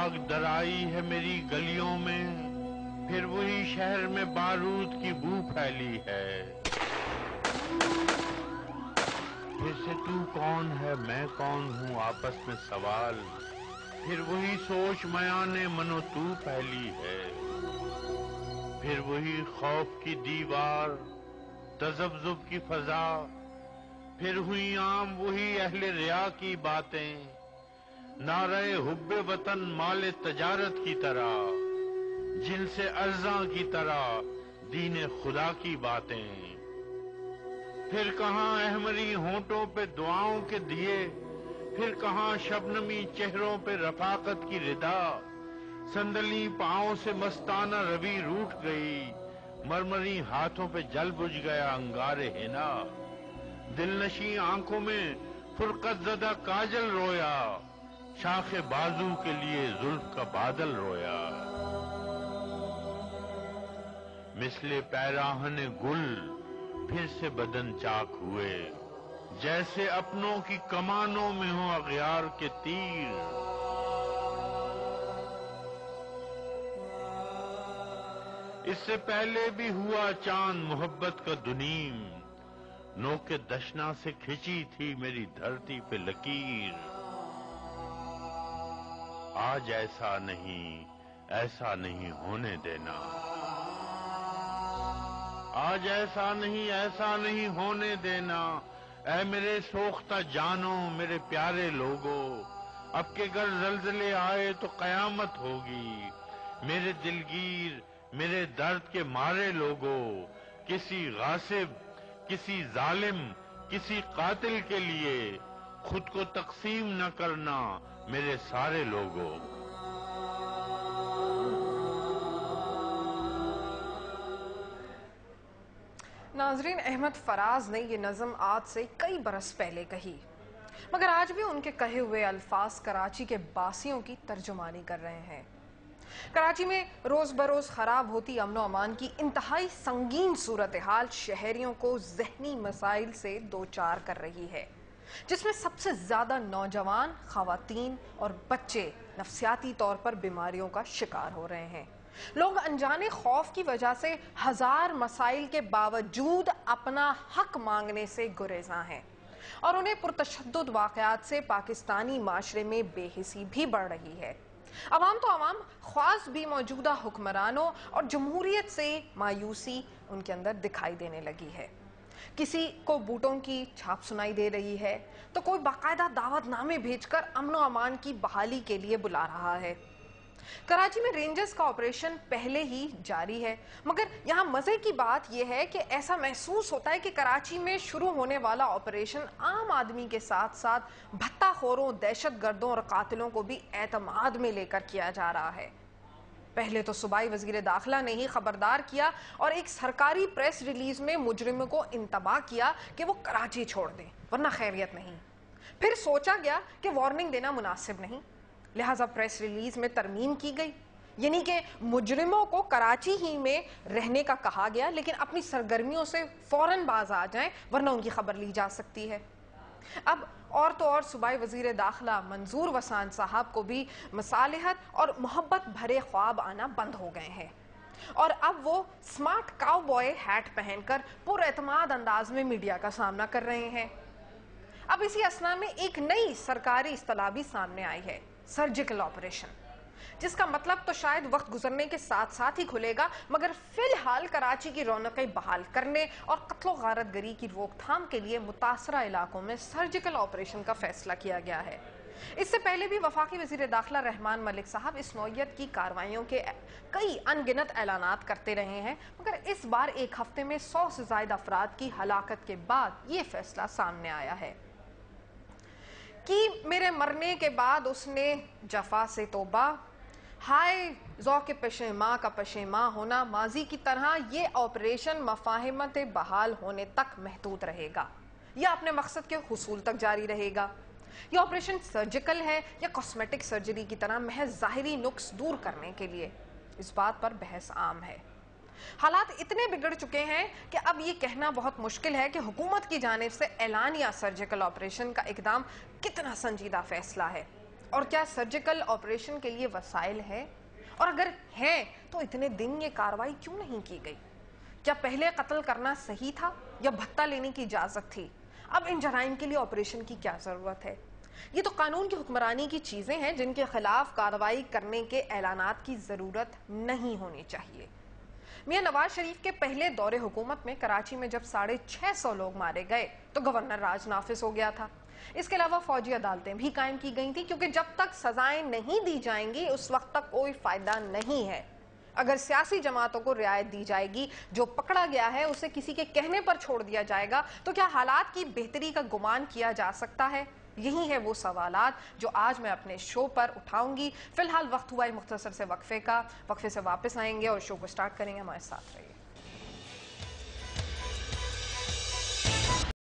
आग दराई है मेरी गलियों में, फिर वही शहर में बारूद की बू फैली है। फिर से तू कौन है मैं कौन हूँ आपस में सवाल, फिर वही सोच मयाने मनो तू फैली है। फिर वही खौफ की दीवार तजब्जुब की फजा, फिर हुई आम वही अहले रिया की बातें, नारे हुब्बे वतन माले तजारत की तरह, जिनसे अर्जा की तरह दीने खुदा की बातें। फिर कहां अहमरी होंठों पे दुआओं के दिए, फिर कहां शबनमी चेहरों पे रफाकत की रिदा, संदली पांव से मस्ताना रवि रूठ गई, मरमरी हाथों पे जल बुझ गया अंगारे हिना, दिलनशी आंखों में फुरकत जदा काजल रोया, शाखे बाजू के लिए जुल्फ का बादल रोया। मिसले पैराहने गुल फिर से बदन चाक हुए, जैसे अपनों की कमानों में हो अगयार के तीर। इससे पहले भी हुआ चांद मोहब्बत का दुनीम, नोके दशना से खिंची थी मेरी धरती पे लकीर। आज ऐसा नहीं होने देना, आज ऐसा नहीं होने देना। ऐ मेरे सोख्ता जानो मेरे प्यारे लोगो, अब के घर जल्जले आए तो कयामत होगी। मेरे दिलगीर मेरे दर्द के मारे लोगो, किसी गासिब किसी जालिम किसी कातिल के लिए खुद को तकसीम न करना मेरे सारे लोगों। नाजरीन, अहमद फराज ने ये नज़म आज से कई बरस पहले कही, मगर आज भी उनके कहे हुए अल्फाज कराची के बासियों की तर्जुमानी कर रहे हैं। कराची में रोज बरोज खराब होती अमनो अमान की इंतहाई संगीन सूरत हाल शहरियों को जहनी मसाइल से दो चार कर रही है, जिसमें सबसे ज्यादा नौजवान, खवातीन और बच्चे नफ्सियाती तौर पर बीमारियों का शिकार हो रहे हैं। लोग अनजाने खौफ की वजह से हजार मसाइल के बावजूद अपना हक मांगने से गुरेजा हैं और उन्हें पुरतशद्दुद वाकयात से पाकिस्तानी माशरे में बेहिसी भी बढ़ रही है। अवाम तो अवाम, ख्वास भी मौजूदा हुक्मरानों और जमहूरियत से मायूसी उनके अंदर दिखाई देने लगी है। किसी को बूटों की छाप सुनाई दे रही है तो कोई बाकायदा दावतनामे भेजकर अमनो अमान की बहाली के लिए बुला रहा है। कराची में रेंजर्स का ऑपरेशन पहले ही जारी है, मगर यहाँ मजे की बात यह है कि ऐसा महसूस होता है कि कराची में शुरू होने वाला ऑपरेशन आम आदमी के साथ साथ भत्ताखोरों, दहशतगर्दों और कातिलों को भी एतमाद में लेकर किया जा रहा है। पहले तो सूबाई वजीर दाखिला ने ही खबरदार किया और एक सरकारी प्रेस रिलीज में मुजरिमों को इंतबाह किया कि वो कराची छोड़ दें वरना खैरियत नहीं। फिर सोचा गया कि वार्निंग देना मुनासिब नहीं, लिहाजा प्रेस रिलीज में तरमीम की गई, यानी कि मुजरिमों को कराची ही में रहने का कहा गया, लेकिन अपनी सरगर्मियों से फौरन बाज आ जाएं वरना उनकी खबर ली जा सकती है। अब और तो और सूबाई वजीर दाखिला मंजूर वसान साहब को भी मसालिहत और मोहब्बत भरे ख्वाब आना बंद हो गए हैं और अब वो स्मार्ट काउबॉय हैट पहनकर पुरएतमाद अंदाज में मीडिया का सामना कर रहे हैं। अब इसी असना में एक नई सरकारी इस्तलाह भी सामने आई है, सर्जिकल ऑपरेशन, जिसका मतलब तो शायद वक्त गुजरने के साथ साथ ही खुलेगा, मगर फिलहाल कराची की रौनकें बहाल करने और कत्लो गारतगरी की रोकथाम के लिए मुतासरा इलाकों में सर्जिकल ऑपरेशन का फैसला किया गया है। इससे पहले भी वफाकी वजीर दाखिला रहमान मलिक साहब इस नौयत की कार्रवाइयों के कई अनगिनत ऐलानात करते रहे हैं, मगर इस बार एक हफ्ते में 100 से ज्यादा अफराद की हलाकत के बाद ये फैसला सामने आया है कि मेरे मरने के बाद उसने जफा से तौबा, हाय ज़ौक़ पेशेमा का पेशेमा होना, माजी की तरह ये ऑपरेशन मफाहिमत बहाल होने तक महदूद रहेगा या अपने मकसद के हुसूल तक जारी रहेगा। यह ऑपरेशन सर्जिकल है या कॉस्मेटिक सर्जरी की तरह महज ज़ाहिरी नुक्स दूर करने के लिए, इस बात पर बहस आम है। हालात इतने बिगड़ चुके हैं कि अब ये कहना बहुत मुश्किल है कि हुकूमत की जानिब से ऐलानिया सर्जिकल ऑपरेशन का इकदाम कितना संजीदा फैसला है और क्या सर्जिकल ऑपरेशन के लिए वसाइल है? और अगर है तो इतने दिन ये कार्रवाई क्यों नहीं की गई? क्या पहले कत्ल करना सही था या भत्ता लेने की इजाजत थी? अब इन जराइम के लिए ऑपरेशन की क्या जरूरत है? ये तो कानून की हुक्मरानी की चीजें हैं जिनके खिलाफ कार्रवाई करने के ऐलानात की जरूरत नहीं होनी चाहिए। मियां नवाज शरीफ के पहले दौरे हुकूमत में कराची में जब 650 लोग मारे गए तो गवर्नर राज नाफिज हो गया था। इसके अलावा फौजी अदालतें भी कायम की गई थी, क्योंकि जब तक सजाएं नहीं दी जाएंगी उस वक्त तक कोई फायदा नहीं है। अगर सियासी जमातों को रियायत दी जाएगी, जो पकड़ा गया है उसे किसी के कहने पर छोड़ दिया जाएगा, तो क्या हालात की बेहतरी का गुमान किया जा सकता है? यही है वो सवालात जो आज मैं अपने शो पर उठाऊंगी। फिलहाल वक्त हुआ है मुख्तसर से वक्फे का। वक्फे से वापस आएंगे और शो को स्टार्ट करेंगे। हमारे साथ रहिए।